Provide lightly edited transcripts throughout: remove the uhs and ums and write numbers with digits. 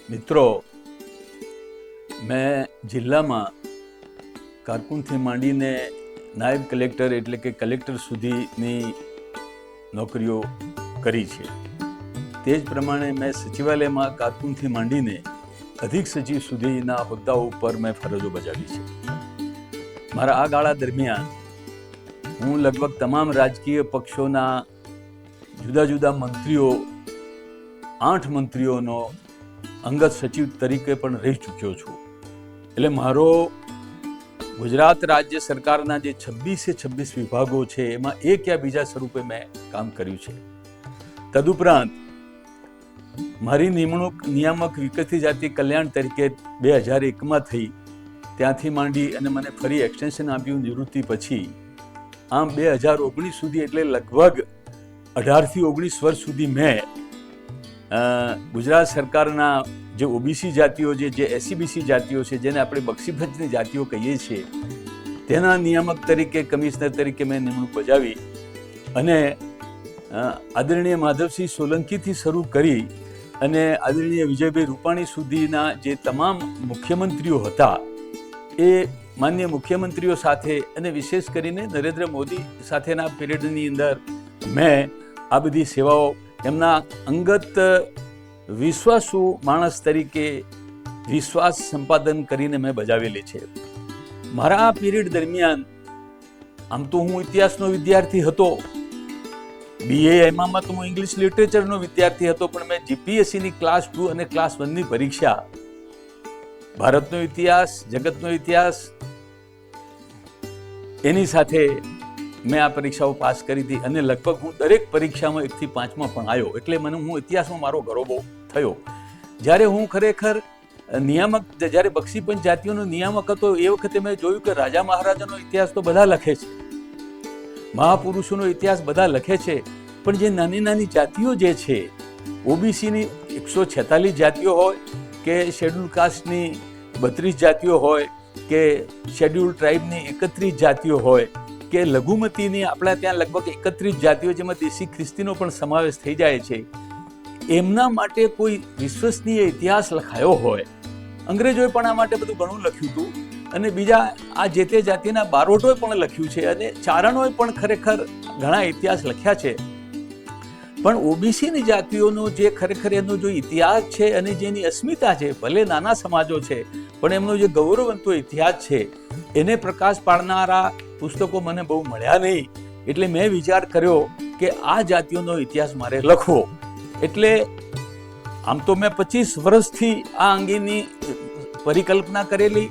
મિત્રો, મેં જિલ્લામાં કારકુનથી માંડીને નાયબ કલેક્ટર એટલે કે કલેક્ટર સુધીની નોકરીઓ કરી છે. તે જ પ્રમાણે મેં સચિવાલયમાં કારકુનથી માંડીને અધિક સચિવ સુધીના હોદ્દાઓ ઉપર મેં ફરજો બજાવી છે. મારા આ ગાળા દરમિયાન હું લગભગ તમામ રાજકીય પક્ષોના જુદા જુદા મંત્રીઓ 8 મંત્રીઓનો અંગત સચિવ તરીકે પણ રહી ચૂક્યો છું. એટલે મારો ગુજરાત રાજ્ય સરકારના જે 26 વિભાગો છે એમાં એક યા બીજા સ્વરૂપે મેં કામ કર્યું છે. તદુપરાંત મારી નિમણૂક નિયામક વિકસિત જાતિ કલ્યાણ તરીકે 2001માં થઈ. ત્યાંથી માંડી અને મને ફરી એક્સટેન્શન આપ્યું નિવૃત્તિ પછી. આમ 2019 સુધી એટલે લગભગ 18 થી 19 વર્ષ સુધી મેં ગુજરાત સરકારના જે ઓબીસી જાતિઓ જે એસસીબીસી જાતિઓ છે, જેને આપણે બક્ષીભંજની જાતિઓ કહીએ છીએ, તેના નિયામક તરીકે કમિશનર તરીકે મેં નિમણૂક બજાવી. અને આદરણીય માધવસિંહ સોલંકીથી શરૂ કરી અને આદરણીય વિજયભાઈ રૂપાણી સુધીના જે તમામ મુખ્યમંત્રીઓ હતા, એ માન્ય મુખ્યમંત્રીઓ સાથે અને વિશેષ કરીને નરેન્દ્ર મોદી સાથેના પીરિયડની અંદર મેં આ બધી સેવાઓ એમના અંગત વિશ્વાસુ માણસ તરીકે વિશ્વાસ સંપાદન કરીને મેં બજાવેલી છે. મારા આ પીરિયડ દરમિયાન આમ તો હું ઇતિહાસનો વિદ્યાર્થી હતો, BA એમાં તો હું ઇંગ્લિશ લિટરેચરનો વિદ્યાર્થી હતો, પણ મેં જીપીએસસીની ક્લાસ 2 અને ક્લાસ 1ની પરીક્ષા, ભારતનો ઇતિહાસ, જગતનો ઇતિહાસ, એની સાથે મેં આ પરીક્ષાઓ પાસ કરી હતી. અને લગભગ હું દરેક પરીક્ષામાં 1 થી 5માં પણ આવ્યો. એટલે હું ઇતિહાસમાં મારો ગૌરવ થયો. જ્યારે હું ખરેખર નિયામક, જ્યારે બક્ષીપંચ જાતિઓનો નિયામક હતો, એ વખતે મેં જોયું કે રાજા મહારાજાનો ઇતિહાસ તો બધા લખે છે, મહાપુરુષોનો ઇતિહાસ બધા લખે છે, પણ જે નાની નાની જાતિઓ જે છે, ઓબીસીની 146 જાતિઓ હોય કે શેડ્યુલ કાસ્ટની 32 જાતિઓ હોય કે શેડ્યુલ ટ્રાઇબની 31 જાતિઓ હોય કે લઘુમતીની આપણા ત્યાં લગભગ 31 જાતિઓ, જેમાં દેશી ખ્રિસ્તીનો પણ સમાવેશ થઈ જાય છે, એમના માટે કોઈ વિશ્વસનીય ઇતિહાસ લખાયો હોય. અંગ્રેજોએ પણ આ માટે બધું ઘણું લખ્યું હતું, અને બીજા આ જે તે જાતિના બારોટોએ પણ લખ્યું છે, અને ચારણોએ પણ ખરેખર ઘણા ઇતિહાસ લખ્યા છે. પણ ઓબીસીની જાતિઓનો જે ખરેખર એનો જો ઇતિહાસ છે અને જેની અસ્મિતા છે, ભલે નાના સમાજો છે, પણ એમનો જે ગૌરવવંતો ઇતિહાસ છે, એને પ્રકાશ પાડનારા પુસ્તકો મને બહુ મળ્યા નહીં. એટલે મેં વિચાર કર્યો કે આ જાતિઓનો ઇતિહાસ મારે લખવો. એટલે આમ તો મેં 25 વર્ષથી આ અંગેની પરિકલ્પના કરેલી,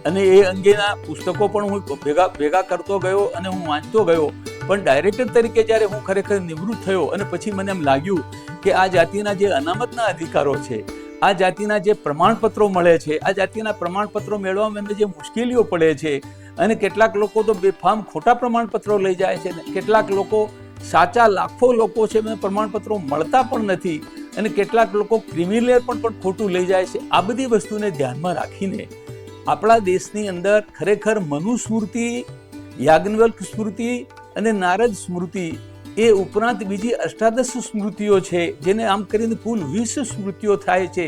અને એ અંગેના પુસ્તકો પણ હું ભેગા કરતો ગયો અને હું વાંચતો ગયો. પણ ડાયરેક્ટર તરીકે જ્યારે હું ખરેખર નિવૃત્ત થયો અને પછી મને એમ લાગ્યું કે આ જાતિના જે અનામતના અધિકારો છે, આ જાતિના જે પ્રમાણપત્રો મળે છે, આ જાતિના પ્રમાણપત્રો મેળવવામાં એમને જે મુશ્કેલીઓ પડે છે, અને કેટલાક લોકો તો બેફામ ખોટા પ્રમાણપત્રો લઈ જાય છે, કેટલાક લોકો સાચા લાખો લોકો છે, એમને પ્રમાણપત્રો મળતા પણ નથી, અને કેટલાક લોકો ક્રિમિનલ પણ ખોટું લઈ જાય છે. આ બધી વસ્તુને ધ્યાનમાં રાખીને આપણા દેશની અંદર ખરેખર મનુસ્મૃતિ, યાજ્ઞવલ્ક સ્મૃતિ અને નારદ સ્મૃતિ, એ ઉપરાંત બીજી 18 સ્મૃતિઓ છે, જેને આમ કરીને કુલ 20 સ્મૃતિઓ થાય છે.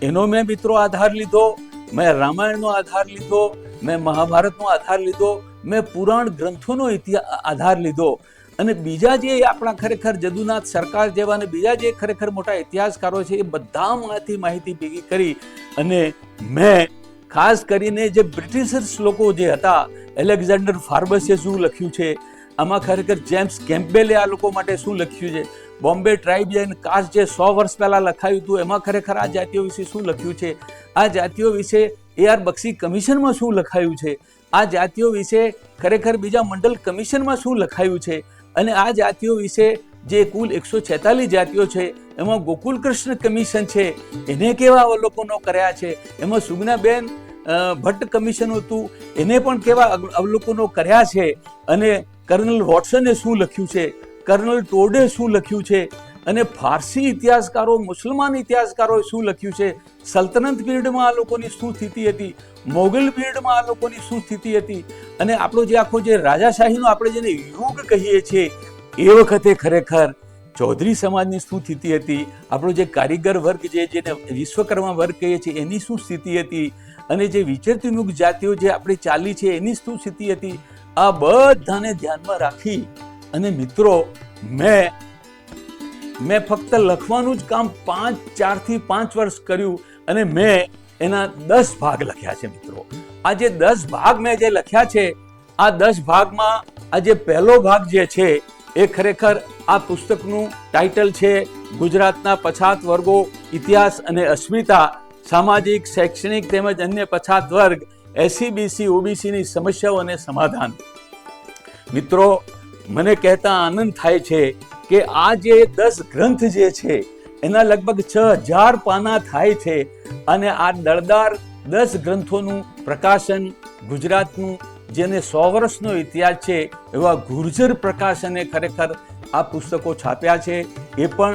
એનો મેં મિત્રો આધાર લીધો, મેં રામાયણનો આધાર લીધો, મેં મહાભારતનો આધાર લીધો, મેં પુરાણ ગ્રંથોનો આધાર લીધો, અને બીજા જે આપણા ખરેખર જદુનાથ સરકાર જેવા અને બીજા જે ખરેખર મોટા ઇતિહાસકારો છે, એ બધામાંથી માહિતી ભેગી કરી. અને મેં ખાસ કરીને જે બ્રિટિશર્સ લોકો જે હતા, એલેક્ઝાન્ડર ફાર્બસે શું લખ્યું છે, આમાં ખરેખર જેમ્સ કેમ્પબેલે આ લોકો માટે શું લખ્યું છે, બોમ્બે ટ્રાઇબ એન્ડ કાસ્ટ જે 100 વર્ષ પહેલા લખાયું હતું, એમાં ખરેખર આ જાતિઓ વિશે શું લખ્યું છે, આ જાતિઓ વિશે AR બક્ષી કમિશનમાં શું લખાયું છે, આ જાતિઓ વિશે ખરેખર બીજા મંડલ કમિશનમાં શું લખાયું છે, અને આ જાતિઓ વિશે જે કુલ 146 જાતિઓ છે, એમાં ગોકુલ કૃષ્ણ કમિશન છે, એને કેવા અવલોકનો કર્યા છે, એમાં સુગનાબેન ભટ્ટ કમિશન હતું, એને પણ કેવા અવલોકનો કર્યા છે, અને કર્નલ વોટસને શું લખ્યું છે, કર્નલ ટોડે શું લખ્યું છે, અને ફારસી ઇતિહાસકારો, મુસલમાન ઇતિહાસકારોએ શું લખ્યું છે, સલ્તનત પીરિયડમાં આ લોકોની શું સ્થિતિ હતી, મોગલ પીરિયડમાં આ લોકોની શું સ્થિતિ હતી, અને આપણો જે આખો જે રાજાશાહીનો આપણે જેને યુગ કહીએ છીએ, એ વખતે ખરેખર ચૌધરી સમાજની શું સ્થિતિ હતી, આપણો જે કારીગર વર્ગ જેને વિશ્વકર્મા વર્ગ કહીએ છીએ એની શું સ્થિતિ હતી, અને જે વિચરતી જાતિઓ જે આપણી ચાલી છે એની શું સ્થિતિ હતી, આ બધાને ધ્યાનમાં રાખી અને મિત્રો મેં ફક્ત લખવાનું જ કામ 4 થી 5 વર્ષ કર્યું અને મેં એના 10 ભાગ લખ્યા છે મિત્રો. આ જે 10 ભાગ મેં જે લખ્યા છે, આ 10 ભાગમાં આ જે પહેલો ભાગ જે છે એ ખરેખર આ પુસ્તકનું ટાઇટલ છે ગુજરાતના પછાત વર્ગો, ઇતિહાસ અને અસ્મિતા, સામાજિક, શૈક્ષણિક તેમજ અન્ય પછાત વર્ગ, SC BC OBC ની સમસ્યાઓ અને સમાધાન. મિત્રો, મને કહેતા આનંદ થાય છે કે આ જે 10 ગ્રંથ જે છે એના લગભગ 6000 પાના થાય છે અને આ દળદાર 10 ગ્રંથોનું પ્રકાશન ગુજરાતનું જેને 100 વર્ષનો ઇતિહાસ છે એવા ગુર્જર પ્રકાશને ખરેખર આ પુસ્તકો છાપ્યા છે. એ પણ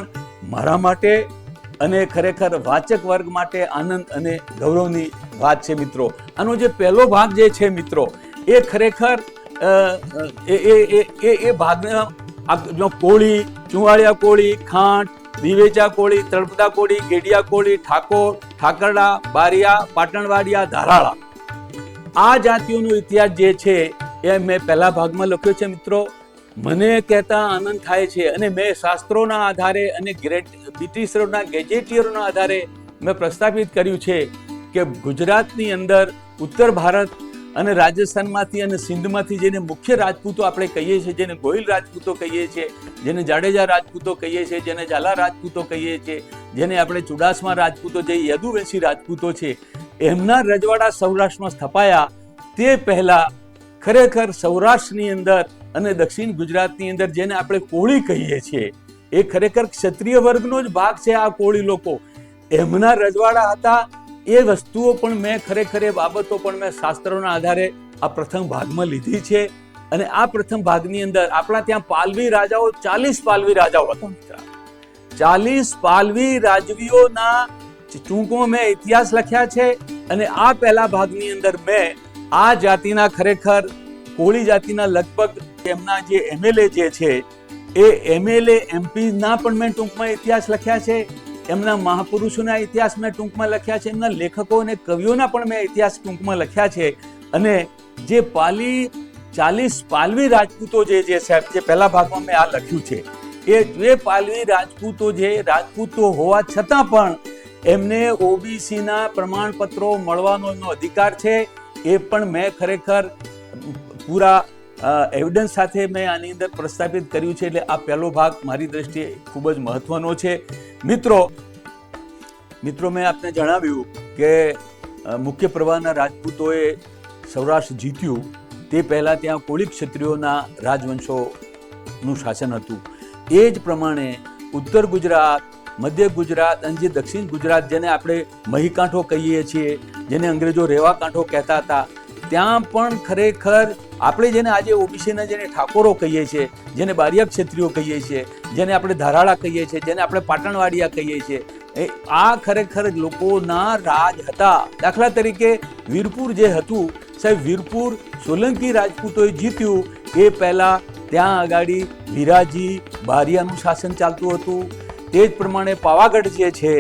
મારા માટે અને ખરેખર વાચક વર્ગ માટે આનંદ અને ગૌરવની વાત છે મિત્રો. આનો જે પહેલો ભાગ જે છે મિત્રો, એ ખરેખર એ ભાગના કોળી, ચુવાડિયા કોળી, ખાંટ, દિવેચા કોળી, તળપદા કોળી, ગેડિયા કોળી, ઠાકોર, ઠાકરડા, બારિયા, પાટણવાડિયા, ધારાળા, આ જાતિઓનો ઇતિહાસ જે છે એ મેં પહેલા ભાગમાં લખ્યો છે મિત્રો. મને કહેતા આનંદ થાય છે અને મેં શાસ્ત્રોના આધારે અને બ્રિટિશરોના ગેજેટિયરોના આધારે મેં પ્રસ્થાપિત કર્યું છે કે ગુજરાતની અંદર ઉત્તર ભારત અને રાજસ્થાનમાંથી અને સિંધમાંથી જેને મુખ્ય રાજપૂતો આપણે કહીએ છીએ, જેને ગોહિલ રાજપૂતો કહીએ છીએ, જેને જાડેજા રાજપૂતો કહીએ છીએ, જેને ઝાલા રાજપૂતો કહીએ છીએ, જેને આપણે ચુડાસમા રાજપૂતો, જે યદુવંશી રાજપૂતો છે, એમના રજવાડા સૌરાષ્ટ્રમાં સ્થપાયા. તે પહેલા ખરેખર સૌરાષ્ટ્રની અંદર અને દક્ષિણ ગુજરાતની અંદર જેને આપણે કોળી કહીએ છીએ, એ ખરેખર ક્ષત્રિય વર્ગનો જ ભાગ છે. આ કોળી લોકો એમના રજવાડા હતા. એ વસ્તુઓ પણ મેં ખરેખર એ બાબતો પણ મેં શાસ્ત્રોના આધારે આ પ્રથમ ભાગમાં લીધી છે. અને આ પ્રથમ ભાગની અંદર આપણા ત્યાં પાલવી રાજાઓ 40 પાલવી રાજાઓ હતા મિત્ર. 40 પાલવી રાજવીઓના ટૂંકમાં મેં ઇતિહાસ લખ્યા છે. અને આ પહેલા ભાગની અંદર મેં આ જાતિના ખરેખર કોળી જાતિના લગભગ એમના જે MLA જે છે એ MLA MP ના પણ મેં ટૂંકમાં ઇતિહાસ લખ્યા છે. એમના મહાપુરુષોના ઇતિહાસ મેં ટૂંકમાં લખ્યા છે. એમના લેખકો અને કવિઓના પણ મેં ઇતિહાસ ટૂંકમાં લખ્યા છે. અને જે 40 પાલવી રાજપૂતો જે સાહેબ જે પહેલા ભાગમાં મેં આ લખ્યું છે, એ પાલવી રાજપૂતો હોવા છતાં પણ એમને OBC ના પ્રમાણપત્રો મળવાનો એમનો અધિકાર છે. એ પણ મેં ખરેખર પૂરા એવિડન્સ સાથે મેં આની અંદર પ્રસ્થાપિત કર્યું છે. એટલે આ પહેલો ભાગ મારી દ્રષ્ટિએ ખૂબ જ મહત્વનો છે. મિત્રો મેં આપને જણાવ્યું કે મુખ્ય પ્રવાહના રાજપૂતોએ સૌરાષ્ટ્ર જીત્યું તે પહેલાં ત્યાં કોળી ક્ષત્રિયોના રાજવંશોનું શાસન હતું. એ જ પ્રમાણે ઉત્તર ગુજરાત, મધ્ય ગુજરાત અને જે દક્ષિણ ગુજરાત જેને આપણે મહીકાંઠો કહીએ છીએ, જેને અંગ્રેજો રેવા કાંઠો કહેતા હતા, ત્યાં પણ ખરેખર આપણે જેને આજે OBCના જેને ઠાકોરો કહીએ છીએ, જેને બારિયા ક્ષત્રિયો કહીએ છીએ, જેને આપણે ધારાળા કહીએ છીએ, જેને આપણે પાટણવાડિયા કહીએ છીએ, આ ખરેખર લોકોના રાજ હતા. દાખલા તરીકે વીરપુર જે હતું સાહેબ, વીરપુર સોલંકી રાજપૂતોએ જીત્યું. એ પહેલા ત્યાં આગાડી વિરાજી બારિયાનું શાસન ચાલતું હતું. તે જ પ્રમાણે પાવાગઢ જે છે,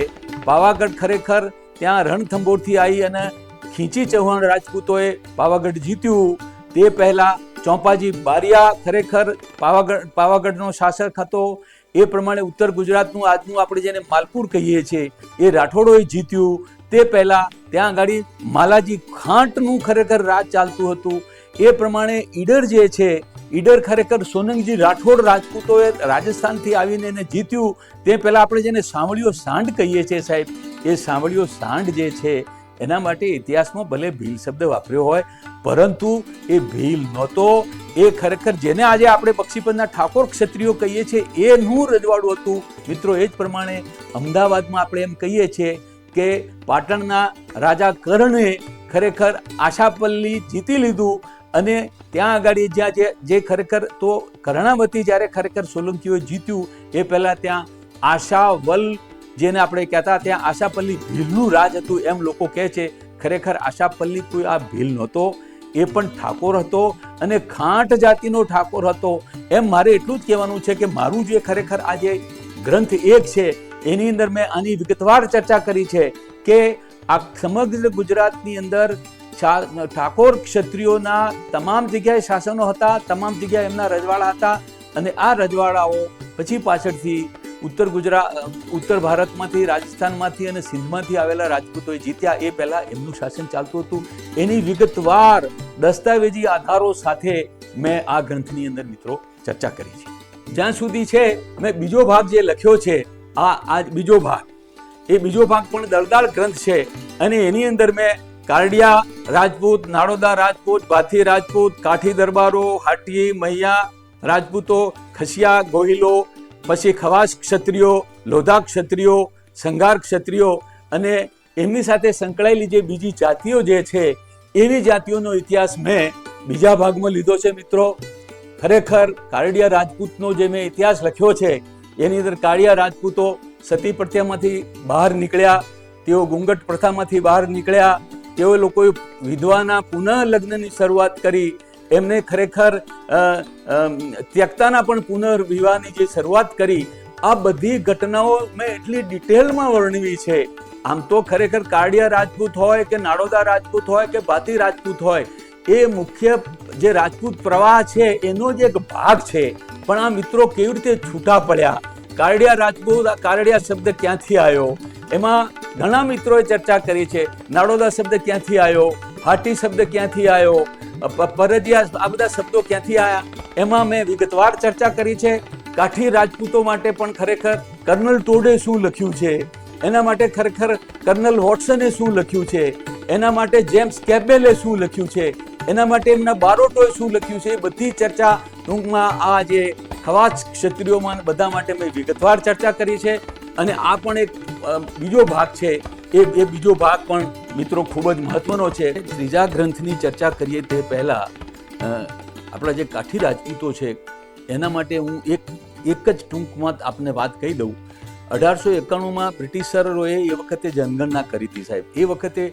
પાવાગઢ ખરેખર ત્યાં રણથંભોરથી આવી અને ખીંચી ચૌહાણ રાજપૂતોએ પાવાગઢ જીત્યું. તે પહેલા ચોંપાજી બારિયા ખરેખર પાવાગઢનો શાસક હતો. એ પ્રમાણે ઉત્તર ગુજરાતનું આજનું આપણે જેને માલપુર કહીએ છીએ, એ રાઠોડોએ જીત્યું. તે પહેલા ત્યાં આગળ માલાજી ખાંટનું ખરેખર રાજ ચાલતું હતું. એ પ્રમાણે ઈડર જે છે, ઈડર ખરેખર સોનંગજી રાઠોડ રાજપૂતોએ રાજસ્થાનથી આવીને એને જીત્યું. તે પહેલા આપણે જેને સાંવળીઓ સાંડ કહીએ છીએ સાહેબ, એ સાંવળીઓ સાંડ જે છે એના માટે ઇતિહાસમાં ભલે ભીલ શબ્દ વાપર્યો હોય, પરંતુ એ ભીલ નહોતો. એ ખરેખર જેને આજે આપણે બક્ષીપતના ઠાકોર ક્ષત્રિયો કહીએ છીએ એનું રજવાડું હતું મિત્રો. એ જ પ્રમાણે અમદાવાદમાં આપણે એમ કહીએ છીએ કે પાટણના રાજા કર્ણે ખરેખર આશાપલ્લી જીતી લીધું. અને ત્યાં આગળ જ્યાં જે ખરેખર તો કર્ણાવતી જ્યારે ખરેખર સોલંકીઓએ જીત્યું, એ પહેલા ત્યાં આશાવલ જેને આપણે કહેતા, ત્યાં આશાપલ્લી ભીલનું રાજ હતું એમ લોકો કહે છે. ખરેખર આશાપલ્લી કોઈ આ ભીલ નહોતો. એ પણ ઠાકોર હતો અને ખાંટ જાતિનો ઠાકોર હતો. એમ મારે એટલું જ કહેવાનું છે કે મારું જે ખરેખર આ જે ગ્રંથ એક છે એની અંદર મેં આની વિગતવાર ચર્ચા કરી છે કે આ સમગ્ર ગુજરાતની અંદર ઠાકોર ક્ષત્રિયોના તમામ જગ્યાએ શાસનો હતા, તમામ જગ્યાએ એમના રજવાડા હતા અને આ રજવાડાઓ પછી પાછળથી ઉત્તર ભારતમાંથી, રાજસ્થાનમાંથી અને સિંધમાંથી આવેલા રાજપૂતોએ જીત્યા. એ પહેલા એમનું શાસન ચાલતું હતું. એની વિગતવાર દસ્તાવેજી આધારો સાથે મેં આ ગ્રંથની અંદર મિત્રો ચર્ચા કરી છે. જ્યાં સુધી છે મેં બીજો ભાગ જે લખ્યો છે આ બીજો ભાગ, એ બીજો ભાગ પણ દળદાર ગ્રંથ છે અને એની અંદર મેં કારડિયા રાજપૂત, નાડોદા રાજપૂત, ભાથી રાજપૂત, કાઠી દરબારો, હાટી મૈયા રાજપૂતો, ખસિયા ગોહિલો, પછી ખવાસ ક્ષત્રિયો, લોધા ક્ષત્રિયો, સંઘાર ક્ષત્રિયો અને એમની સાથે સંકળાયેલી જે બીજી જાતિઓ જે છે એવી જાતિઓનો ઇતિહાસ મેં બીજા ભાગમાં લીધો છે મિત્રો. ખરેખર કારડિયા રાજપૂતનો જે મેં ઇતિહાસ લખ્યો છે એની અંદર કાળિયા રાજપૂતો સતી પ્રથામાંથી બહાર નીકળ્યા, તેઓ ગુંગટ પ્રથામાંથી બહાર નીકળ્યા, તેઓ લોકોએ વિધવાના પુનઃ લગ્નની શરૂઆત કરી, એમને ખરેખર ત્યક્તાના પણ પુનર્વિવાહની જે શરૂઆત કરી. આ બધી ઘટનાઓ મેં એટલી ડિટેલમાં વર્ણવી છે. આમ તો ખરેખર કાળિયા રાજપૂત હોય કે નાડોદા રાજપૂત હોય કે ભાતી રાજપૂત હોય, એ મુખ્ય જે રાજપૂત પ્રવાહ છે એનો જ એક ભાગ છે. પણ આ મિત્રો કેવી રીતે છૂટા પડ્યા, કારડિયા રાજપૂત, આ કારડિયા શબ્દ ક્યાંથી આવ્યો, એમાં ઘણા મિત્રોએ ચર્ચા કરી છે. નાડોદા શબ્દ ક્યાંથી આવ્યો, હાટી શબ્દ ક્યાંથી આવ્યો, પરજિયા, આ બધા શબ્દો ક્યાંથી આવ્યા, એમાં મેં વિગતવાર ચર્ચા કરી છે. કાઠી રાજપૂતો માટે પણ ખરેખર કર્નલ ટોડે શું લખ્યું છે, એના માટે ખરેખર કર્નલ વોટસને શું લખ્યું છે, એના માટે જેમ્સ કેમ્પબેલે શું લખ્યું છે, એના માટે એમના બારોટોએ શું લખ્યું છે, એ બધી ચર્ચા ટૂંકમાં આ જે ખવાસ ક્ષત્રિયોમાં બધા માટે મેં વિગતવાર ચર્ચા કરી છે. અને આ પણ એક બીજો ભાગ છે. એ બીજો ભાગ પણ મિત્રો ખૂબ જ મહત્વનો છે. ત્રીજા ગ્રંથની ચર્ચા કરીએ તે પહેલા આપણા જે કાઠી રાજપૂતો છે એના માટે હું એક જ ટૂંકમાં આપને વાત કહી દઉં. 1891માં બ્રિટિશરોએ એ વખતે જનગણના કરી હતી સાહેબ. એ વખતે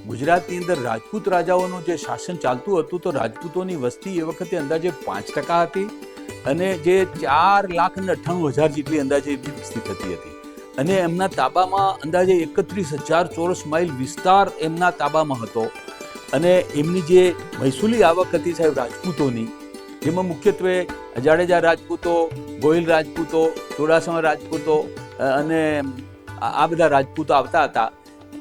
ગુજરાતની અંદર રાજપૂત રાજાઓનું જે શાસન ચાલતું હતું તો રાજપૂતોની વસ્તી એ વખતે અંદાજે 5% હતી અને જે 4,98,000 જેટલી અંદાજે વસ્તી થતી હતી અને એમના તાબામાં અંદાજે 31,000 ચોરસ માઇલ વિસ્તાર એમના તાબામાં હતો. અને એમની જે મહેસૂલી આવક હતી સાહેબ રાજપૂતોની, જેમાં મુખ્યત્વે જાડેજા રાજપૂતો, ગોહિલ રાજપૂતો, ચોરાસમા રાજપૂતો અને આ બધા રાજપૂતો આવતા હતા.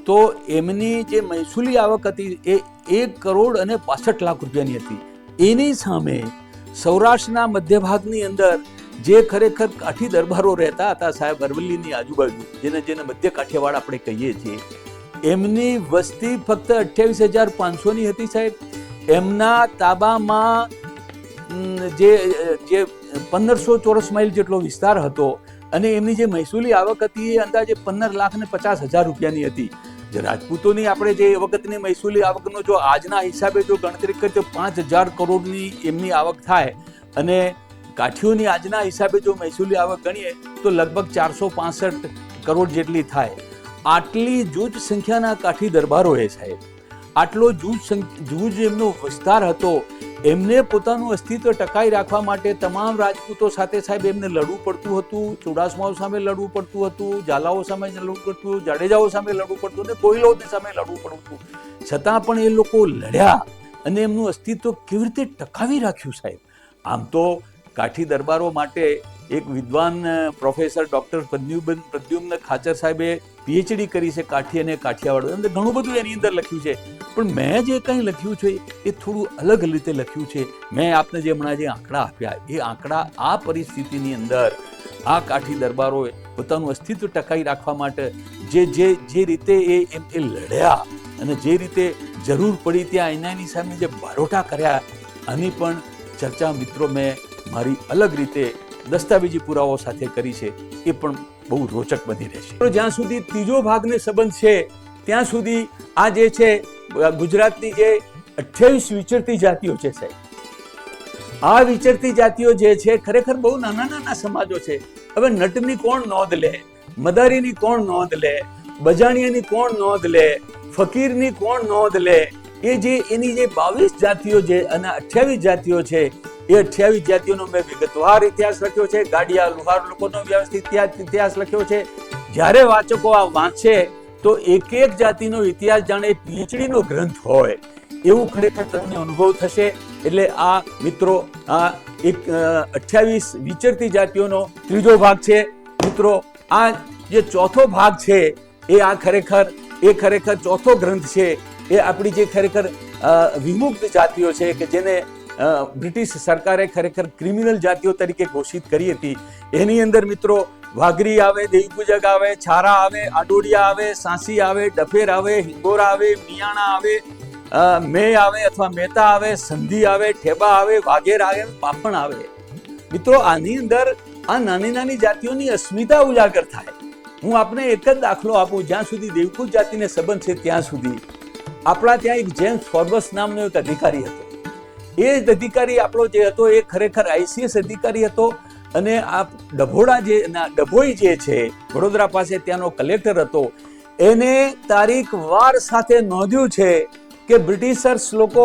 તો એમની જે મહેસૂલી આવક હતી એ 1,65,00,000 રૂપિયાની હતી. એની સામે સૌરાષ્ટ્રના મધ્ય ભાગની અંદર જે ખરેખર કાઠી દરબારો રહેતા હતા સાહેબ અરવલ્લીની આજુબાજુ, જેને મધ્ય કાઠિયાવાડ આપણે કહીએ છીએ, એમની વસ્તી ફક્ત 28,500ની હતી સાહેબ. એમના તાબામાં જે 1500 ચોરસ માઇલ જેટલો વિસ્તાર હતો અને એમની જે મહેસૂલી આવક હતી એ અંદાજે 15,50,000 રૂપિયાની હતી. જે રાજપૂતોની આપણે જે વખતની મહેસૂલી આવકનો જો આજના હિસાબે જો ગણતરી કરીએ તો 5,000 કરોડની એમની આવક થાય અને કાઠીઓની આજના હિસાબે જો મહેસૂલી આવક ગણીએ તો લગભગ 465 કરોડ જેટલી થાય. આટલી જૂજ સંખ્યાના કાઠી દરબારોએ સાહેબ, આટલો જૂજ એમનો વિસ્તાર હતો, એમને પોતાનું અસ્તિત્વ ટકાવી રાખવા માટે તમામ રાજપૂતો સાથે સાહેબ એમને લડવું પડતું હતું. ચુડાસમાઓ સામે લડવું પડતું હતું, ઝાલાઓ સામે લડવું પડતું હતું, જાડેજાઓ સામે લડવું પડતું અને કોયલો સામે લડવું પડતું હતું. છતાં પણ એ લોકો લડ્યા અને એમનું અસ્તિત્વ કેવી રીતે ટકાવી રાખ્યું સાહેબ. આમ તો કાઠી દરબારો માટે એક વિદ્વાન પ્રોફેસર ડૉક્ટર પ્રદ્યુમ્ન ખાચર સાહેબે PhD કરી છે કાઠી અને કાઠિયાવાડ અંદર. ઘણું બધું એની અંદર લખ્યું છે, પણ મેં જે કંઈ લખ્યું છે એ થોડું અલગ રીતે લખ્યું છે. મેં આપને જે હમણાં જે આંકડા આપ્યા એ આંકડા આ પરિસ્થિતિની અંદર આ કાઠી દરબારોએ પોતાનું અસ્તિત્વ ટકાવી રાખવા માટે જે રીતે એ લડ્યા અને જે રીતે જરૂર પડી ત્યાં એની સામે જે બારોટા કર્યા, આની પણ ચર્ચા મિત્રો મેં મારી અલગ રીતે દસ્તાવેજી પુરાવાઓ સાથે કરી છે. એ પણ બહુ રોચક બની રહેશે. જ્યાં સુધી ત્રીજો ભાગને સંબંધ છે ત્યાં સુધી આ જે છે ગુજરાતની જે 28 વિચરતી જાતિઓ છે સાહેબ, આ વિચરતી જાતિઓ જે છે ખરેખર બહુ નાના નાના સમાજો છે. હવે નટની કોણ નોંધ લે, મદારીની કોણ નોંધ લે, બજાણિયાની કોણ નોંધ લે, ફકીરની કોણ નોંધ લે, એ જે એની જે 22 જાતિઓ છે અને 28 જાતિઓ છે, એ 28 જાતિઓનો મેં વિગતવાર ઇતિહાસ લખ્યો છે. ગાડિયા લુહાર લોકોનો વ્યવસ્થિત ઇતિહાસ લખ્યો છે. જ્યારે વાચકો આ વાંચે તો એક એક જાતિનો ઇતિહાસ જાણે PhD નો ગ્રંથ હોય એવું ખરેખર તમને અનુભવ થશે. એટલે આ મિત્રો આ એક 28 વિચરતી જાતિઓનો ત્રીજો ભાગ છે. મિત્રો આ જે ચોથો ભાગ છે એ આ ખરેખર ચોથો ગ્રંથ છે. એ આપણી જે ખરેખર વિમુક્ત જાતિઓ છે કે જેને બ્રિટિશ સરકારે ખરેખર ક્રિમિનલ જાતિઓ તરીકે ઘોષિત કરી હતી. એની અંદર મિત્રો વાઘરી આવે, દેવીપૂજક આવે, છારા આવે, આડોડિયા આવે, સાંસી આવે, ડફેર આવે, હિંગોરા આવે, મિયાણા આવે, મેય આવે અથવા મહેતા આવે, સંધી આવે, ઠેબા આવે, વાઘેર આવે, પાપણ આવે. મિત્રો આની અંદર આ નાની નાની જાતિઓની અસ્મિતા ઉજાગર થાય. હું આપને એક જ દાખલો આપું. જ્યાં સુધી દેવકૂચ જાતિને સંબંધ છે ત્યાં સુધી આપણા ત્યાં એક જેમ્સ ફોર્બસ નામનો એક અધિકારી હતો. એ જ અધિકારી આપણો જે હતો એ ખરેખર ICS અધિકારી હતો. અને આ ડભોઈ જે છે વડોદરા પાસે ત્યાંનો કલેક્ટર હતો. એને તારીખ વાર સાથે નોંધ્યું છે કે બ્રિટિશર્સ લોકો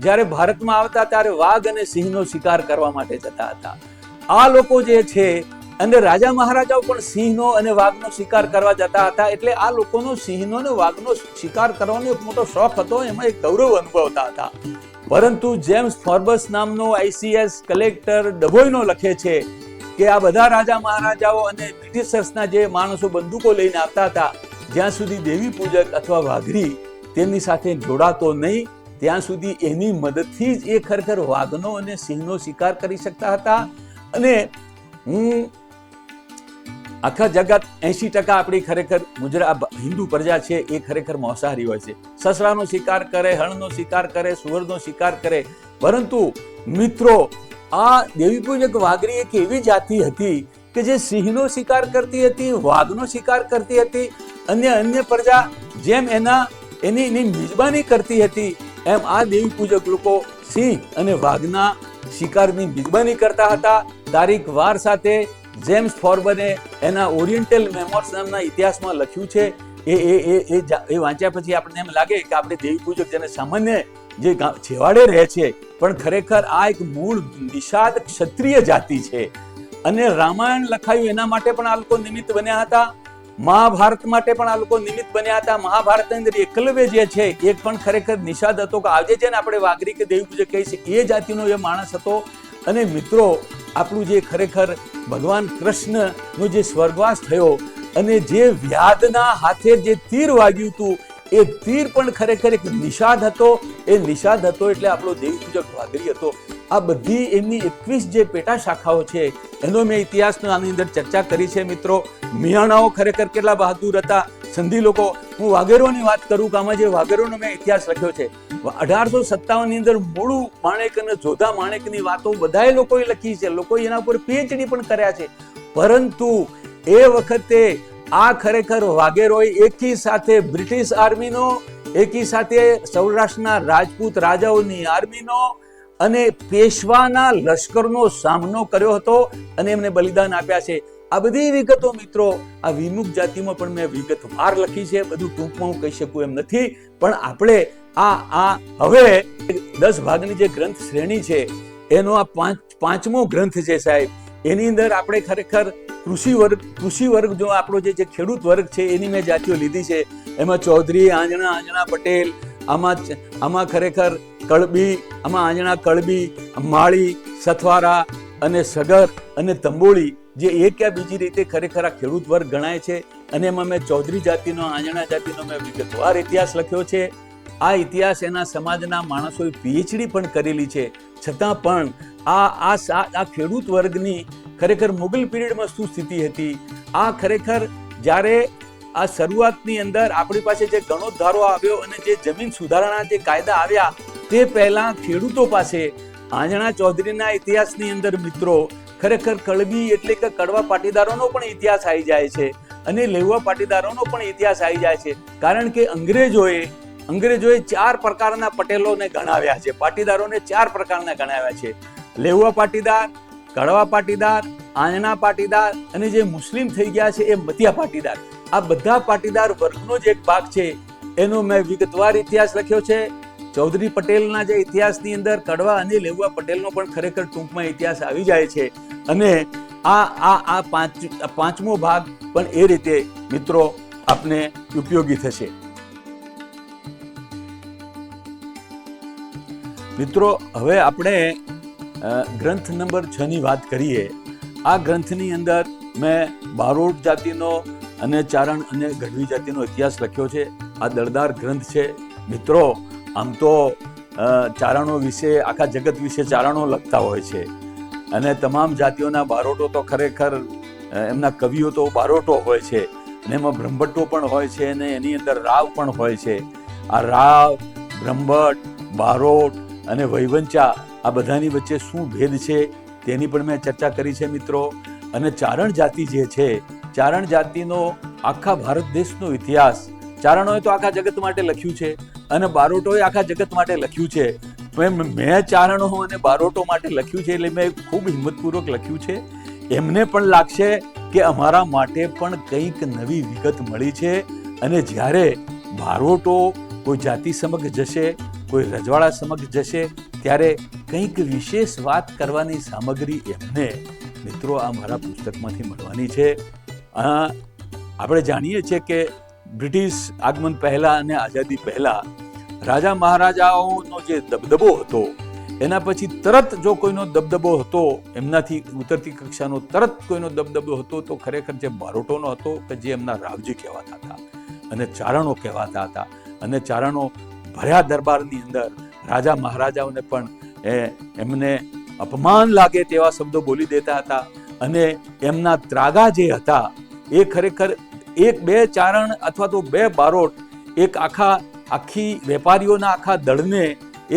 જ્યારે ભારતમાં આવતા ત્યારે વાઘ અને સિંહનો શિકાર કરવા માટે જતા હતા. આ લોકો જે છે અને રાજા મહારાજાઓ પણ સિંહનો અને વાઘનો શિકાર કરવા જતા હતા. એટલે આ લોકોનો સિંહનો અને વાઘનો શિકાર કરવાનો એક મોટો શોખ હતો. એમાં એક ગૌરવ અનુભવતા હતા. પરંતુ જેમ્સ ફોર્બસ નામનો ICS કલેક્ટર ડભોઈનો લખે છે કે આ બધા રાજા મહારાજાઓ અને બ્રિટિશર્સના જે માણસો બંદૂકો લઈને આવતા હતા, જ્યાં સુધી દેવી પૂજક અથવા વાઘરી તેમની સાથે જોડાતો નહીં ત્યાં સુધી એની મદદથી જ એ ખરેખર વાઘનો અને સિંહનો શિકાર કરી શકતા હતા. અને હું આખા જગત 80% આપણી ખરેખર ગુજરાત હિન્દુ પ્રજા છે એ ખરેખર માંસાહારી હોય છે. સસલાનો શિકાર કરે, હણનો શિકાર કરે, સુવરનો શિકાર કરે. પરંતુ મિત્રો આ દેવીપૂજક વાઘરી એક એવી જાતિ હતી કે જે સિંહનો શિકાર કરતી હતી, વાઘનો શિકાર કરતી હતી. અન્ય પ્રજા જેમ એની મિજબાની કરતી હતી એમ આ દેવીપૂજક લોકો સિંહ અને વાઘના શિકારની મિજબાની કરતા હતા. તારીખ વાર સાથે જેમ્સ ફોર્બને એના ઓરિએન્ટલ મેમોર્સ નામના ઇતિહાસમાં લખ્યું છે. એ વાંચ્યા પછી આપણને એમ લાગે કે આપણે દેવીપૂજક જેને સામાન્ય જે છેવાડે રહે છે પણ ખરેખર આ એક મૂળ નિષાદ ક્ષત્રિય જાતિ છે. અને રામાયણ લખાયું એના માટે પણ આ લોકો નિમિત્ત બન્યા હતા. મહાભારત માટે પણ આ લોકો નિમિત્ત બન્યા હતા. મહાભારતની અંદર એકલવ્ય જે છે એક પણ ખરેખર નિષાદ હતો કે આજે છે ને આપણે વાઘરી કે દેવીપૂજક કહી શકીએ એ જાતિનો એ માણસ હતો. અને મિત્રો આપણું જે ખરેખર ભગવાન કૃષ્ણનો જે સ્વર્ગવાસ થયો અને જે વ્યાધના હાથે જે તીર વાગ્યું હતું એ તીર પણ ખરેખર એક નિષાદ હતો. એ નિષાદ હતો એટલે આપણો દેવીપૂજક વાઘરી હતો. આ બધી એમની 21 જે પેટા શાખાઓ છે એનો મેં ઇતિહાસનો આની અંદર ચર્ચા કરી છે. મિત્રો મિયાણાઓ ખરેખર કેટલા બહાદુર હતા. સંધી લોકો, હું વાઘેરોની વાત કરું કે આમાં જે વાઘેરોનો મેં ઇતિહાસ લખ્યો છે 1857 ની અંદર મૂળુ માણેક અને જોધા માણેકની વાતો બધાએ લોકોએ લખી છે. લોકોએ એના ઉપર PhD પણ કર્યા છે. પરંતુ એ વખતે આ ખરેખર વાઘેરોએ એકી સાથે બ્રિટિશ આર્મીનો, એકી સાથે સૌરાષ્ટ્રના રાજપૂત રાજાઓની આર્મીનો અને પેશવાના લશ્કરનો સામનો કર્યો હતો અને એમને બલિદાન આપ્યા છે. આ બધી વિગતો મિત્રો આ વિમુખ જાતિમાં પણ મેં વિગતવાર લખી છે. બધું ટૂંકમાં હું કહી શકું એમ નથી. પણ આપણે આ હવે 10 ભાગની જે ગ્રંથ શ્રેણી છે એનો આ પાંચમો ગ્રંથ છે સાહેબ. એની અંદર આપણે ખરેખર કૃષિ વર્ગ જો આપણો જે ખેડૂત વર્ગ છે એની મેં જાતિઓ લીધી છે. એમાં ચૌધરી, આંજણા પટેલ, આમાં ખરેખર કળબી, આમાં આંજણા કળબી, માળી, સથવારા અને સગર અને તંબોળી જે એક યા બીજી રીતે ખરેખર આ ખેડૂત વર્ગ ગણાય છે. અને એમાં મેં ચૌધરી જાતિનો, આંજણા જાતિનો મેં વિગતવાર ઇતિહાસ લખ્યો છે. આ ઇતિહાસ એના સમાજના માણસોએ PhD પણ કરેલી છે. છતાં પણ આ ખેડૂત વર્ગની ખરેખર મુગલ પીરિયડમાં શું સ્થિતિ હતી, આ ખરેખર જ્યારે આ શરૂઆતની અંદર આપણી પાસે જે ગણોદ્ધારો આવ્યો અને જે જમીન સુધારણા જે કાયદા આવ્યા તે પહેલા ખેડૂતો પાસે આંજણા ચૌધરીના ઇતિહાસની અંદર મિત્રો ખરેખર કળબી એટલે કે કડવા પાટીદારોનો પણ ઇતિહાસ આવી જાય છે અને લેવા પાટીદારોનો પણ ઇતિહાસ આવી જાય છે. કારણ કે અંગ્રેજોએ 4 પ્રકારના પટેલોને ગણાવ્યા છે. પાટીદારોને 4 પ્રકારના ગણાવ્યા છે: લેવા પાટીદાર, કડવા પાટીદાર, આંજણા પાટીદાર અને જે મુસ્લિમ થઈ ગયા છે એ મતિયા પાટીદાર. આ બધા પાટીદાર વર્ગનો જ એક ભાગ છે. એનો મેં વિગતવાર ઇતિહાસ લખ્યો છે. ચૌધરી પટેલના જે ઇતિહાસની અંદર કડવા અને લેઉવા પટેલનો પણ ખરેખર ટૂંકમાં ઇતિહાસ આવી જાય છે. અને આ પાંચમો ભાગ પણ એ રીતે મિત્રો આપને ઉપયોગી થશે. મિત્રો હવે આપણે ગ્રંથ નંબર 6 ની વાત કરીએ. આ ગ્રંથની અંદર મેં બારોટ જાતિનો અને ચારણ અને ગઢવી જાતિનો ઇતિહાસ લખ્યો છે. આ દળદાર ગ્રંથ છે મિત્રો. આમ તો ચારણો વિશે, આખા જગત વિશે ચારણો લખતા હોય છે અને તમામ જાતિઓના બારોટો તો ખરેખર એમના કવિઓ તો બારોટો હોય છે અને એમાં બ્રહ્મભટ્ટો પણ હોય છે અને એની અંદર રાવ પણ હોય છે. આ રાવ, બ્રહ્મભટ્ટ, બારોટ અને વૈવંચા આ બધાની વચ્ચે શું ભેદ છે તેની પણ મેં ચર્ચા કરી છે મિત્રો. અને ચારણ જાતિ જે છે, ચારણ જાતિનો આખા ભારત દેશનો ઇતિહાસ ચારણોએ તો આખા જગત માટે લખ્યું છે અને બારોટોએ આખા જગત માટે લખ્યું છે. મેં ચારણો અને બારોટો માટે લખ્યું છે એટલે મેં ખૂબ હિંમતપૂર્વક લખ્યું છે. એમને પણ લાગશે કે અમારા માટે પણ કંઈક નવી વિગત મળી છે. અને જ્યારે બારોટો કોઈ જાતિ સમક્ષ જશે, કોઈ રજવાડા સમક્ષ જશે, ત્યારે કંઈક વિશેષ વાત કરવાની સામગ્રી એમને મિત્રો આ મારા પુસ્તકમાંથી મળવાની છે. આપણે જાણીએ છીએ કે બ્રિટિશ આગમન પહેલા અને આઝાદી પહેલા રાજા મહારાજાઓનો જે દબદબો હતો એના પછી તરત જો કોઈનો દબદબો હતો, એમનાથી ઉતરતી કક્ષાનો તરત કોઈનો દબદબો હતો તો ખરેખર જે બારોટોનો હતો કે જે એમના રાવજી કહેવાતા હતા અને ચારણો કહેવાતા હતા. અને ચારણો ભર્યા દરબારની અંદર રાજા મહારાજાઓને પણ એમને અપમાન લાગે તેવા શબ્દો બોલી દેતા હતા. અને એમના ત્રાગા જે હતા એ ખરેખર એક બે ચારણ અથવા તો બે બારોટ એક આખી વેપારીઓના આખા દળને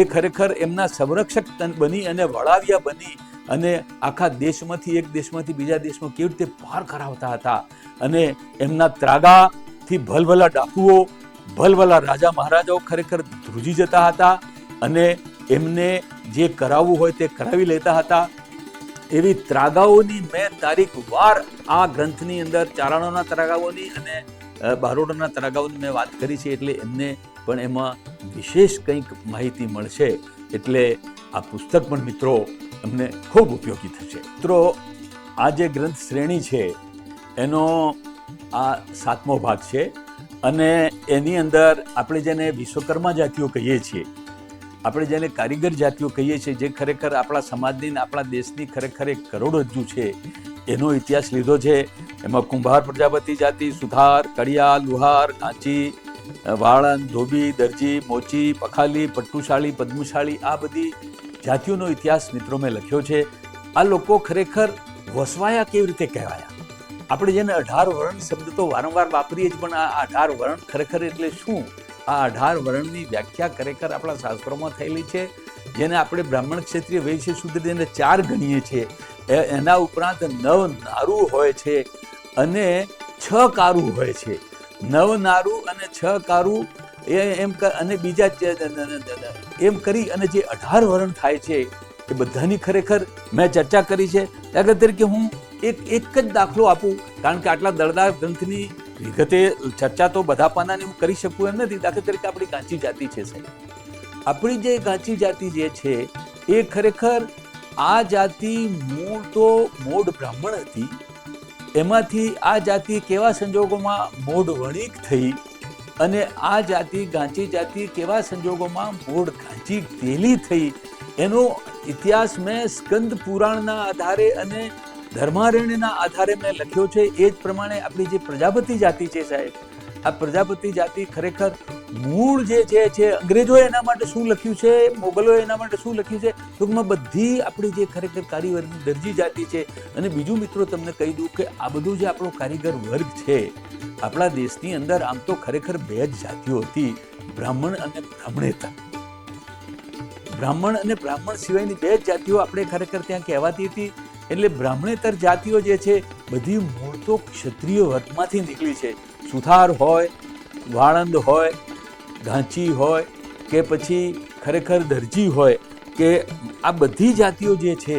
એ ખરેખર એમના સંરક્ષક બની અને વળાવ્યા બની અને આખા દેશમાંથી એક દેશમાંથી બીજા દેશમાં કેવી રીતે પાર કરાવતા હતા. અને એમના ત્રાગાથી ભલભલા ડાકુઓ, ભલભલા રાજા મહારાજાઓ ખરેખર ધ્રુજી જતા હતા અને એમને જે કરાવવું હોય તે કરાવી લેતા હતા. એવી ત્રાગાઓની મેં તારીખવાર આ ગ્રંથની અંદર ચારણોના ત્રાગાઓની અને બારોટોના ત્રાગાઓની મેં વાત કરી છે. એટલે એમને પણ એમાં વિશેષ કંઈક માહિતી મળશે. એટલે આ પુસ્તક પણ મિત્રો અમને ખૂબ ઉપયોગી થશે. મિત્રો આ જે ગ્રંથ શ્રેણી છે એનો આ 7મો ભાગ છે અને એની અંદર આપણે જેને વિશ્વકર્મા જાતિઓ કહીએ છીએ, આપણે જેને કારીગર જાતિઓ કહીએ છીએ, જે ખરેખર આપણા સમાજની આપણા દેશની ખરેખર એક કરોડરજ્જુ છે, એનો ઇતિહાસ લીધો છે. એમાં કુંભાર પ્રજાપતિ જાતિ, સુથાર, કડિયા, લુહાર, કાંચી, વાળંદ, ધોબી, દરજી, મોચી, પખાલી, પટ્ટુશાળી, પદ્મશાળી આ બધી જાતિઓનો ઇતિહાસ મિત્રો મેં લખ્યો છે. આ લોકો ખરેખર વસવાયા કેવી રીતે કહેવાયા? આપણે જેને 18 વર્ણ શબ્દ તો વારંવાર વાપરીએ જ, પણ આ 18 વર્ણ ખરેખર એટલે શું? આ 18 વર્ણની વ્યાખ્યા ખરેખર આપણા શાસ્ત્રોમાં થયેલી છે, જેને આપણે બ્રાહ્મણ, ક્ષત્રિય, વૈશ્ય, શૂદ્ર એને 4 ગણીએ છીએ. એના ઉપરાંત 9 નારું હોય છે અને 6 કારું હોય છે. 9 નારું અને 6 કારું અને બીજા એમ કરી અને જે 18 વર્ણ થાય છે એ બધાની ખરેખર મેં ચર્ચા કરી છે. દાખલા તરીકે હું એક જ દાખલો આપું, કારણ કે આટલા દળદાર ગ્રંથની વિગતે ચર્ચા તો બધા પાનાની હું કરી શકું એમ નથી. દાખલા તરીકે આપણી કાંચી જાતિ છે સાહેબ, આપણી જે કાંચી જાતિ જે છે એ ખરેખર આ જાતિ મૂળ તો મોઢ બ્રાહ્મણ હતી. એમાંથી આ જાતિ કેવા સંજોગોમાં મોઢ વણિક થઈ અને આ જાતિ ગાંચી જાતિ કેવા સંજોગોમાં મોઢ ગાંચી તેલી થઈ, એનો ઇતિહાસ મેં સ્કંદ પુરાણના આધારે અને ધર્મારણ્યના આધારે મેં લખ્યો છે. એ જ પ્રમાણે આપણી જે પ્રજાપતિ જાતિ છે સાહેબ, આ પ્રજાપતિ જાતિ ખરેખર મૂળ જે છે અંગ્રેજોએ એના માટે શું લખ્યું છે, મોગલોએ એના માટે શું લખ્યું છે, ટૂંકમાં બધી આપણી જે ખરેખર કારીગરની દરજી જાતિ છે. અને બીજું મિત્રો તમને કહી દઉં કે આ બધું જે આપણો કારીગર વર્ગ છે આપણા દેશની અંદર આમ તો ખરેખર 2 જ જાતિઓ હતી, બ્રાહ્મણ અને બ્રાહ્મણેતર. બ્રાહ્મણ અને બ્રાહ્મણ સિવાયની 2 જ જાતિઓ આપણે ખરેખર ત્યાં કહેવાતી હતી. એટલે બ્રાહ્મણેતર જાતિઓ જે છે બધી મૂળ તો ક્ષત્રિય વર્ગમાંથી નીકળી છે. સુથાર હોય, વાળંદ હોય, ઘાંચી હોય કે પછી ખરેખર દરજી હોય, કે આ બધી જાતિઓ જે છે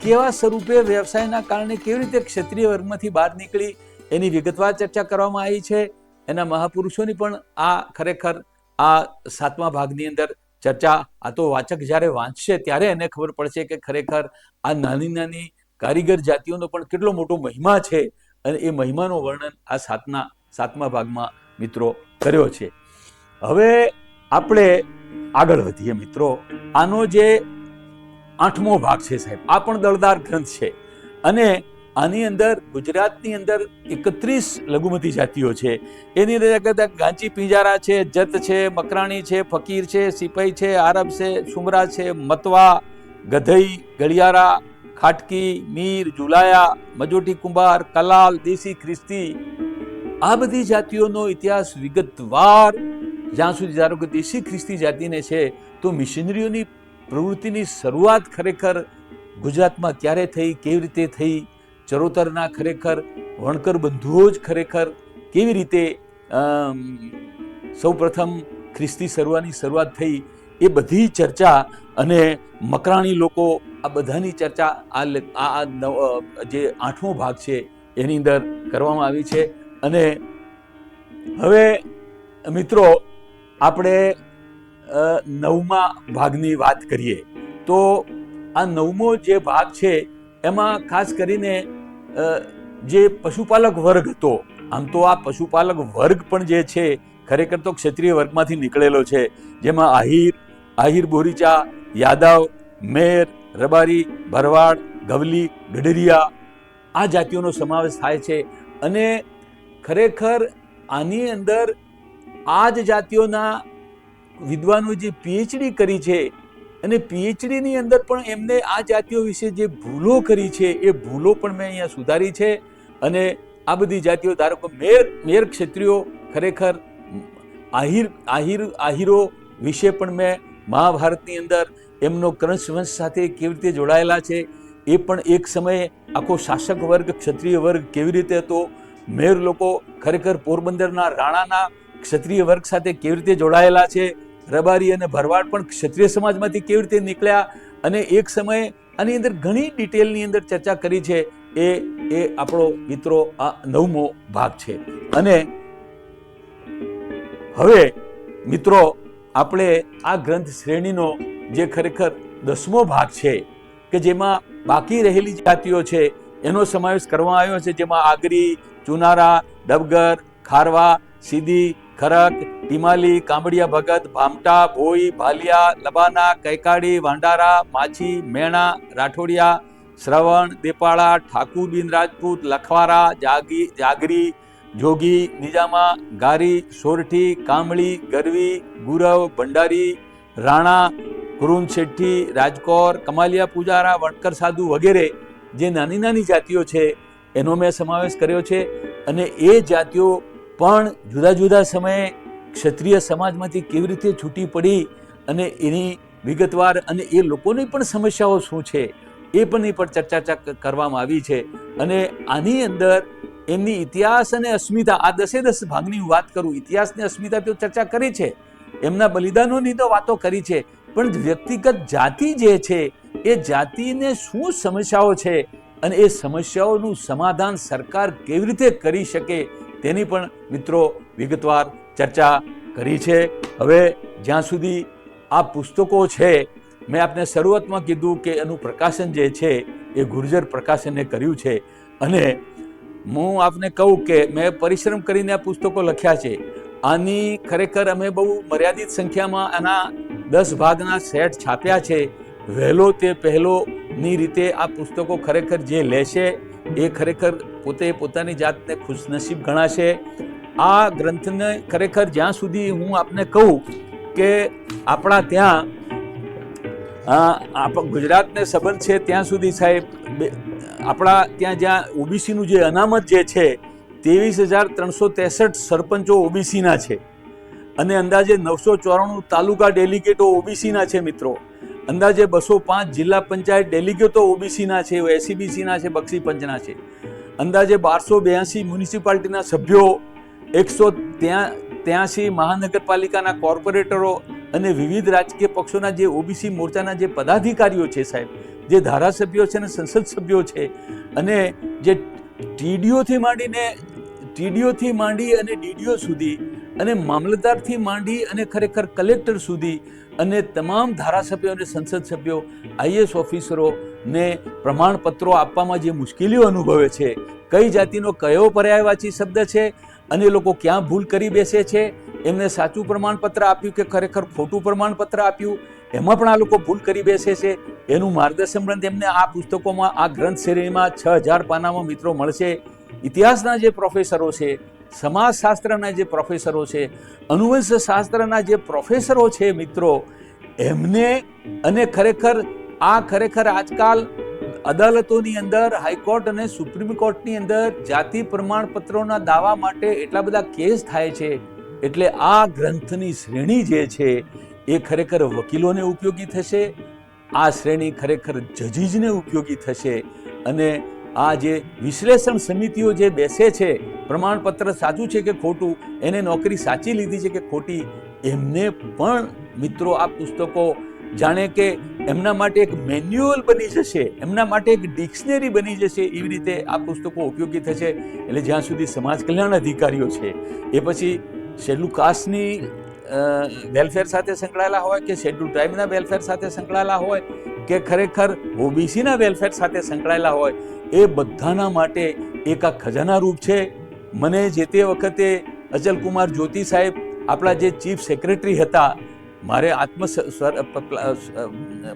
કેવા સ્વરૂપે વ્યવસાયના કારણે કેવી રીતે ક્ષત્રિય વર્ગમાંથી બહાર નીકળી એની વિગતવાર ચર્ચા કરવામાં આવી છે. એના મહાપુરુષોની પણ આ ખરેખર આ 7મા ભાગની અંદર ચર્ચા આ તો વાચક જ્યારે વાંચશે ત્યારે એને ખબર પડશે કે ખરેખર આ નાની નાની કારીગર જાતિઓનો પણ કેટલો મોટો મહિમા છે, અને એ મહિમાનું વર્ણન આ સાતમા ભાગમાં મિત્રો કર્યો છે. હવે આપણે આગળ વધીએ મિત્રો. આનો જે 8મો ભાગ છે સાહેબ, આ પણ દળદાર ગ્રંથ છે, અને આની અંદર ગુજરાતની અંદર 31 લઘુમતી જાતિઓ છે. એની અંદર ગાંચી પિંજારા છે, જત છે, મકરાણી છે, ફકીર છે, સિપાઈ છે, આરબ છે, સુમરા છે, મતવા, ગધઈ, ગળિયારા, ખાટકી, મીર, જુલાયા, મજોટી કુંભાર, કલાલ, દેશી, ખ્રિસ્તી, આ બધી જાતિઓનો ઇતિહાસ વિગતવાર, જ્યાં સુધી ધારો કે દેશી ખ્રિસ્તી જાતિને છે તો મિશનરીઓની પ્રવૃત્તિની શરૂઆત ખરેખર ગુજરાતમાં ક્યારે થઈ, કેવી રીતે થઈ, ચરોતરના ખરેખર વણકર બંધુઓ જ ખરેખર કેવી રીતે સૌ પ્રથમ ખ્રિસ્તી શરૂઆત થઈ, એ બધી ચર્ચા, અને મકરાણી લોકો, આ બધાની ચર્ચા આ જે 8મો ભાગ છે એની અંદર કરવામાં આવી છે. અને હવે મિત્રો આપણે 9મા ભાગની વાત કરીએ તો આ 9મો જે ભાગ છે એમાં ખાસ કરીને જે પશુપાલક વર્ગ હતો, આમ તો આ પશુપાલક વર્ગ પણ જે છે ખરેખર તો ક્ષત્રિય વર્ગમાંથી નીકળેલો છે, જેમાં આહિર, બોરીચા, યાદવ, મેર, રબારી, ભરવાડ, ગવલી, ગઢરિયા, આ જાતિઓનો સમાવેશ થાય છે. અને ખરેખર આની અંદર આ જ જાતિઓના વિદ્વાનો જે પીએચડી કરી છે, અને પીએચડીની અંદર પણ એમને આ જાતિઓ વિશે જે ભૂલો કરી છે એ ભૂલો પણ મેં અહીંયા સુધારી છે. અને આ બધી જાતિઓ ધારો કે મેર ક્ષત્રિયો ખરેખર આહિરો વિશે પણ મેં મહાભારતની અંદર એમનો કંસ વંશ સાથે કેવી રીતે જોડાયેલા છે એ પણ એક સમયે આખો શાસક વર્ગ, ક્ષત્રિય વર્ગ કેવી રીતે હતો, મેર લોકો ખરેખર પોરબંદરના રાણાના ક્ષત્રિય વર્ગ સાથે કેવી રીતે જોડાયેલા છે, રબારી અને ભરવાડ પણ ક્ષત્રિય સમાજમાંથી કેવી રીતે નીકળ્યા, અને એક સમયે આની અંદર ઘણી ડિટેલની અંદર ચર્ચા કરી છે. એ આપણો મિત્રો આ 9મો ભાગ છે. અને હવે મિત્રો આપણે આ ગ્રંથ શ્રેણીનો જે ખરેખર 10મો ભાગ છે કે જેમાં બાકી રહેલી જાતિઓ છે એનો સમાવેશ કરવામાં આવ્યો છે, જેમાં આગરી, ચુનારા, ડબગર, ખારવા, સીધી, ખરક, ટીમાલી, કામડિયા ભગત, ભામટા, ભોઈ, ભાલિયા, લબાના, કૈકાડી, વાંડારા, માછી, મેણા, રાઠોડિયા, શ્રવણ, દેપાળા, ઠાકુર બિન રાજપૂત, લખવારા, જાગરી, જોગી, નિજામા, ગારી, સોરઠી, કામળી, ગરવી, ગુરવ, ભંડારી, રાણા, કુરુન શેઠી, રાજકોર, કમાલિયા પૂજારા, વણકર સાધુ વગેરે જે નાની નાની જાતિઓ છે એનો મેં સમાવેશ કર્યો છે. અને એ જાતિઓ પણ જુદા જુદા સમયે ક્ષત્રિય સમાજમાંથી કેવી રીતે છૂટી પડી અને એની વિગતવાર, અને એ લોકોની પણ સમસ્યાઓ શું છે એ પણ ચર્ચા કરવામાં આવી છે. અને આની અંદર એમની ઇતિહાસ અને અસ્મિતા, આ 10 ભાગની વાત કરું, ઇતિહાસની અસ્મિતા તો ચર્ચા કરી છે, એમના બલિદાનોની તો વાતો કરી છે, પણ વ્યક્તિગત જાતિ જે છે એ જાતિને શું સમસ્યાઓ છે અને એ સમસ્યાઓનું સમાધાન સરકાર કેવી રીતે કરી શકે તેની પણ મિત્રો વિગતવાર ચર્ચા કરી છે. હવે જ્યાં સુધી આ પુસ્તકો છે, મેં આપને શરૂઆતમાં કીધું કે એનું પ્રકાશન જે છે એ ગુર્જર પ્રકાશને કર્યું છે. અને હું આપને કહું કે મેં પરિશ્રમ કરીને આ પુસ્તકો લખ્યા છે. આની ખરેખર અમે બહુ મર્યાદિત સંખ્યામાં આના 10 ભાગના સેટ છાપ્યા છે. વહેલો તે પહેલોની રીતે આ પુસ્તકો ખરેખર જે લેશે એ ખરેખર પોતે પોતાની જાતને ખુશનસીબ ગણાશે. આ ગ્રંથને ખરેખર જ્યાં સુધી હું આપને કહું કે આપણા ત્યાં ગુજરાતને સંબંધ છે ત્યાં સુધી સાહેબ, આપણા ત્યાં જ્યાં ઓબીસીનું જે અનામત જે છે 23,363 સરપંચો ઓબીસીના છે, અને અંદાજે 994 તાલુકા ડેલિગેટો ઓબીસીના છે મિત્રો. અંદાજે 205 જિલ્લા પંચાયત ડેલિગેટો ઓબીસીના છે, એસસીબીસીના છે, બક્ષી પંચના છે. અંદાજે 1282 મ્યુનિસિપાલિટીના સભ્યો, 183 મહાનગરપાલિકાના કોર્પોરેટરો અને વિવિધ રાજકીય પક્ષોના જે ઓબીસી મોરચાના જે પદાધિકારીઓ છે સાહેબ, જે ધારાસભ્યો છે અને સંસદ સભ્યો છે, અને જે ટીડીઓથી માંડી અને ડીડીઓ સુધી અને મામલતદારથી માંડી અને ખરેખર કલેક્ટર સુધી અને તમામ ધારાસભ્યો અને સંસદ સભ્યો, આઈએએસ ઓફિસરોને પ્રમાણપત્રો આપવામાં જે મુશ્કેલીઓ અનુભવે છે, કઈ જાતિનો કયો પર્યાયવાચી શબ્દ છે અને લોકો ક્યાં ભૂલ કરી બેસે છે, એમને સાચું પ્રમાણપત્ર આપ્યું કે ખરેખર ખોટું પ્રમાણપત્ર આપ્યું, એમાં પણ આ લોકો ભૂલ કરી બેસે છે, એનું માર્ગદર્શન એમને આ પુસ્તકોમાં, આ ગ્રંથ શ્રેણીમાં 6000 પાનામાં મિત્રો મળશે. ઇતિહાસના જે પ્રોફેસરો છે, સમાજશાસ્ત્રના જે પ્રોફેસરો છે, અનુવંશ શાસ્ત્રના જે પ્રોફેસરો છે મિત્રો, એમને અને ખરેખર આજકાલ અદાલતોની અંદર, હાઈકોર્ટ અને સુપ્રીમ કોર્ટની અંદર જાતિ પ્રમાણપત્રોના દાવા માટે એટલા બધા કેસ થાય છે. એટલે આ ગ્રંથની શ્રેણી જે છે એ ખરેખર વકીલોને ઉપયોગી થશે, આ શ્રેણી ખરેખર જજીસને ઉપયોગી થશે. અને આ જે વિશ્લેષણ સમિતિઓ જે બેસે છે, પ્રમાણપત્ર સાચું છે કે ખોટું, એને નોકરી સાચી લીધી છે કે ખોટી, એમને પણ મિત્રો આ પુસ્તકો જાણે કે એમના માટે એક મેન્યુઅલ બની જશે, એમના માટે એક ડિક્શનરી બની જશે, એવી રીતે આ પુસ્તકો ઉપયોગી થશે. એટલે જ્યાં સુધી સમાજ કલ્યાણ અધિકારીઓ છે, એ પછી શેડ્યુલ કાસ્ટની વેલફેર સાથે સંકળાયેલા હોય કે શેડ્યુલ ટ્રાઇબના વેલફેર સાથે સંકળાયેલા હોય કે ખરેખર ઓબીસીના વેલફેર સાથે સંકળાયેલા હોય, એ બધાના માટે એક આ ખજાના રૂપ છે. મને જે તે વખતે અચલકુમાર જ્યોતિ સાહેબ, આપણા જે ચીફ સેક્રેટરી હતા, મારે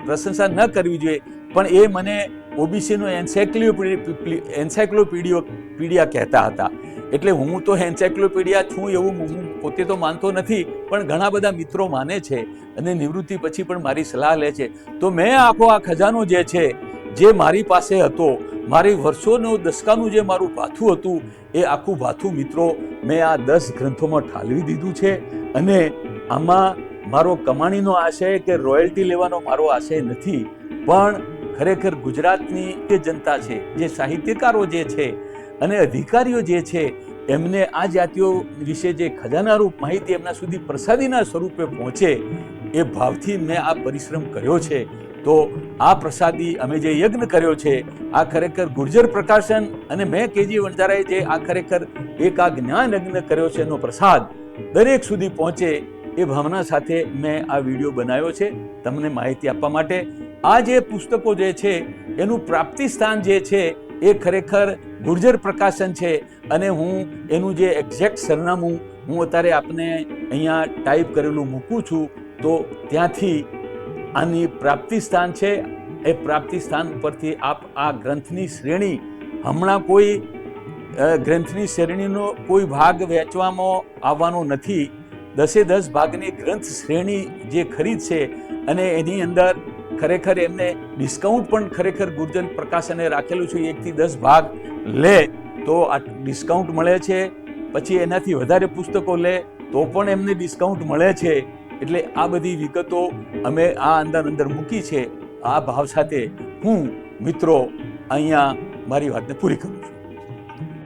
પ્રશંસા ન કરવી જોઈએ, પણ એ મને ઓબીસીનો એન્સાયક્લોપીડિયા કહેતા હતા. એટલે હું તો એન્સાયક્લોપીડિયા છું એવું હું પોતે તો માનતો નથી, પણ ઘણા બધા મિત્રો માને છે અને નિવૃત્તિ પછી પણ મારી સલાહ લે છે. તો મેં આખો આ ખજાનો જે છે, જે મારી પાસે હતો, મારી વર્ષોનો દસકાનું જે મારું ભાથું હતું, એ આખું ભાથું મિત્રો મેં આ 10 ગ્રંથોમાં ઠાલવી દીધું છે. અને આમાં મારો કમાણીનો આશય કે રોયલ્ટી લેવાનો મારો આશય નથી, પણ ખરેખર ગુજરાતની જે જનતા છે, જે સાહિત્યકારો જે છે અને અધિકારીઓ જે છે, એમને આ જાતિઓ વિશે જે ખજાનારૂપ માહિતી એમના સુધી પ્રસાદીના સ્વરૂપે પહોંચે, એ ભાવથી મેં આ પરિશ્રમ કર્યો છે. તો આ પ્રસાદી અમે જે યજ્ઞ કર્યો છે, આ ખરેખર ગુર્જર પ્રકાશન અને મેં કેજી વણજારાએ જે આ ખરેખર એક આ જ્ઞાન યજ્ઞ કર્યો છે, એનો પ્રસાદ દરેક સુધી પહોંચે, એ ભાવના સાથે મેં આ વિડીયો બનાવ્યો છે તમને માહિતી આપવા માટે. આ જે પુસ્તકો જે છે, એનું પ્રાપ્તિ સ્થાન જે છે, એ ખરેખર ગુર્જર પ્રકાશન છે. અને હું એનું જે એક્ઝેક્ટ સરનામું હું અત્યારે આપને અહીંયા ટાઈપ કરેલું મૂકું છું, તો ત્યાંથી આની પ્રાપ્તિ સ્થાન છે. એ પ્રાપ્તિ સ્થાન ઉપરથી આપ આ ગ્રંથની શ્રેણી, હમણાં કોઈ ગ્રંથની શ્રેણીનો કોઈ ભાગ વેચવામાં આવવાનો નથી. 10 ભાગની ગ્રંથ શ્રેણી જે ખરીદશે અને એની અંદર ખરેખર એમને ડિસ્કાઉન્ટ પણ ખરેખર ગુર્જર પ્રકાશને રાખેલું છે. 1 થી 10 ભાગ લે તો આ ડિસ્કાઉન્ટ મળે છે, પછી એનાથી વધારે પુસ્તકો લે તો પણ એમને ડિસ્કાઉન્ટ મળે છે. એટલે આ બધી વિગતો અમે આ અંદર મૂકી છે. આ ભાવ સાથે હું મિત્રો અહીંયા મારી વાતને પૂરી કરું છું.